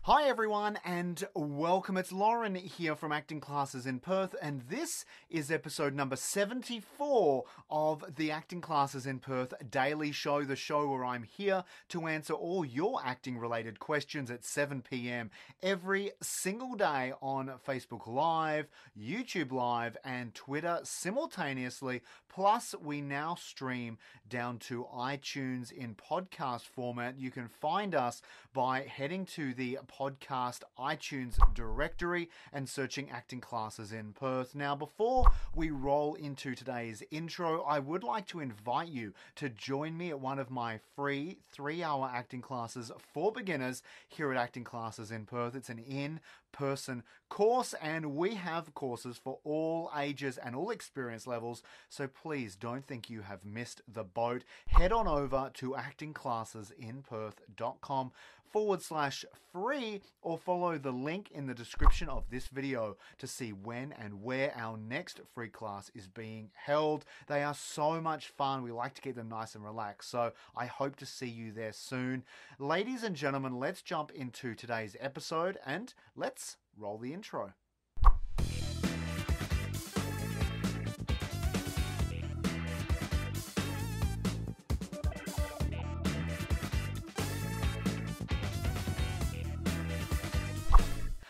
Hi everyone and welcome. It's Lauren here from Acting Classes in Perth, and this is episode number 74 of the Acting Classes in Perth daily show, the show where I'm here to answer all your acting related questions at 7 p.m. every single day on Facebook Live, YouTube Live and Twitter simultaneously. Plus we now stream down to iTunes in podcast format. You can find us by heading to the podcast iTunes directory and searching Acting Classes in Perth. Now, before we roll into today's intro, I would like to invite you to join me at one of my free 3-hour acting classes for beginners here at Acting Classes in Perth. It's an in-person course, and we have courses for all ages and all experience levels, so please don't think you have missed the boat. Head on over to actingclassesinperth.com/free or follow the link in the description of this video to see when and where our next free class is being held. They are so much fun. We like to keep them nice and relaxed, so I hope to see you there soon. Ladies and gentlemen, let's jump into today's episode and let's roll the intro.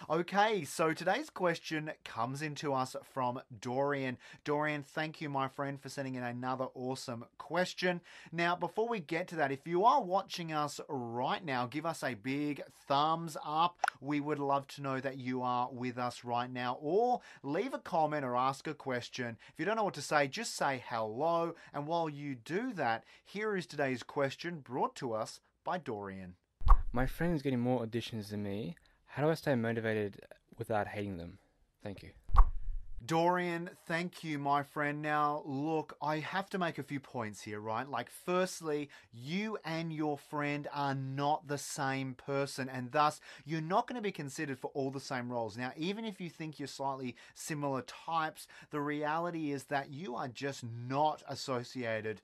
Okay, so today's question comes into us from Dorian. Dorian, thank you, my friend, for sending in another awesome question. Now, before we get to that, if you are watching us right now, give us a big thumbs up. We would love to know that you are with us right now, or leave a comment or ask a question. If you don't know what to say, just say hello. And while you do that, here is today's question brought to us by Dorian. My friend is getting more auditions than me. How do I stay motivated without hating them? Thank you. Dorian, thank you, my friend. Now, look, I have to make a few points here, right? Like, firstly, you and your friend are not the same person, and thus, you're not going to be considered for all the same roles. Now, even if you think you're slightly similar types, the reality is that you are just not associated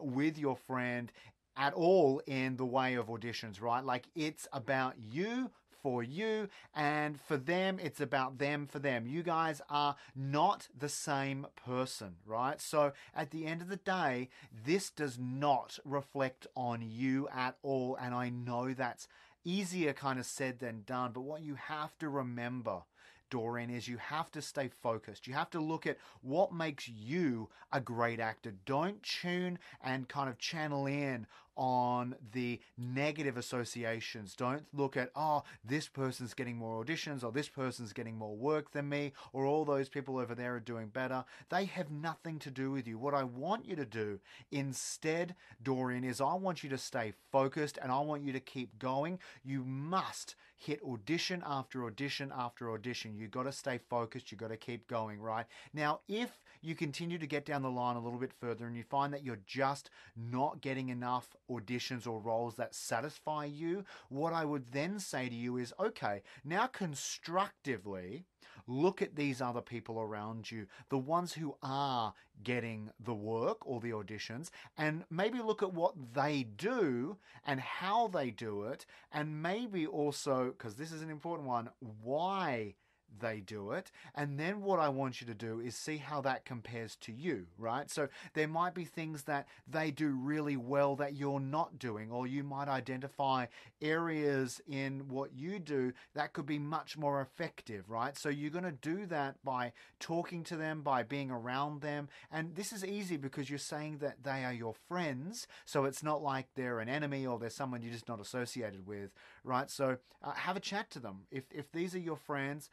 with your friend at all in the way of auditions, right? Like, it's about you for you, and for them, it's about them for them. You guys are not the same person, right? So at the end of the day, this does not reflect on you at all, and I know that's easier kind of said than done, but what you have to remember, Dorian, is you have to stay focused. You have to look at what makes you a great actor. Don't tune and kind of channel in on the negative associations. Don't look at, oh, this person's getting more auditions, or this person's getting more work than me, or all those people over there are doing better. They have nothing to do with you. What I want you to do instead, Dorian, is I want you to stay focused and I want you to keep going. You must hit audition after audition after audition. You've got to stay focused. You've got to keep going, right? Now, if you continue to get down the line a little bit further and you find that you're just not getting enough auditions or roles that satisfy you, what I would then say to you is, okay, now constructively look at these other people around you, the ones who are getting the work or the auditions, and maybe look at what they do and how they do it, and maybe also, because this is an important one, why they do it. And then what I want you to do is see how that compares to you, right? So there might be things that they do really well that you're not doing, or you might identify areas in what you do that could be much more effective, right? So you're going to do that by talking to them, by being around them. And this is easy because you're saying that they are your friends, so it's not like they're an enemy or they're someone you're just not associated with, right? So have a chat to them. If these are your friends,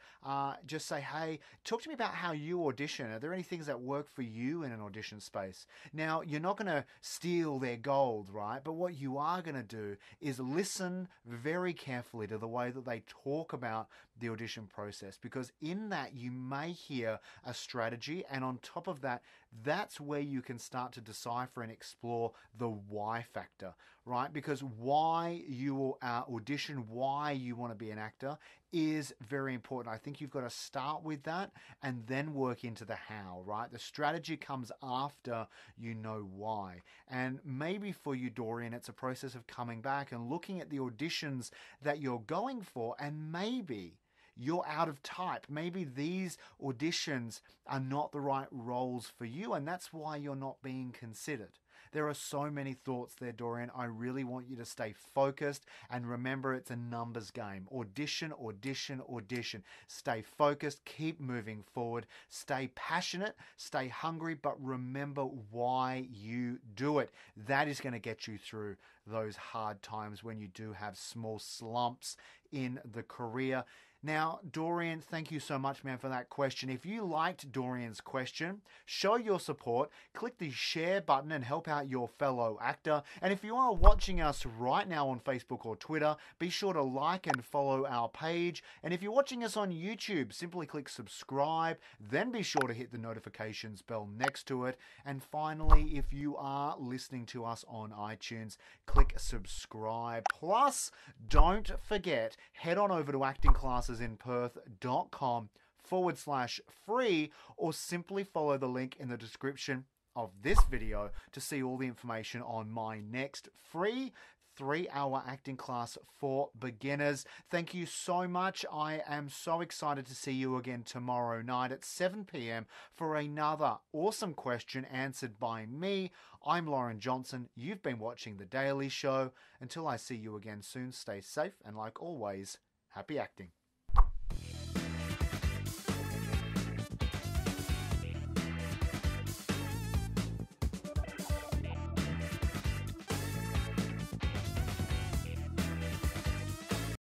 just say, hey, talk to me about how you audition. Are there any things that work for you in an audition space? Now, you're not going to steal their gold, right? But what you are going to do is listen very carefully to the way that they talk about the audition process, because in that you may hear a strategy, and on top of that, that's where you can start to decipher and explore the why factor, right? Because why you will audition, why you want to be an actor is very important. I think you've got to start with that and then work into the how, right? The strategy comes after you know why. And maybe for you, Dorian, it's a process of coming back and looking at the auditions that you're going for, and maybe you're out of type. Maybe these auditions are not the right roles for you, and that's why you're not being considered. There are so many thoughts there, Dorian. I really want you to stay focused and remember it's a numbers game. Audition, audition, audition. Stay focused, keep moving forward, stay passionate, stay hungry, but remember why you do it. That is going to get you through those hard times when you do have small slumps in the career. Now, Dorian, thank you so much, man, for that question. If you liked Dorian's question, show your support, click the share button and help out your fellow actor. And if you are watching us right now on Facebook or Twitter, be sure to like and follow our page. And if you're watching us on YouTube, simply click subscribe, then be sure to hit the notifications bell next to it. And finally, if you are listening to us on iTunes, click subscribe. Plus, don't forget, head on over to actingclassesinperth.com/free, or simply follow the link in the description of this video to see all the information on my next free 3-hour acting class for beginners. Thank you so much. I am so excited to see you again tomorrow night at 7 p.m. for another awesome question answered by me. I'm Lauren Johnson. You've been watching The Daily Show. Until I see you again soon, stay safe and, like always, happy acting.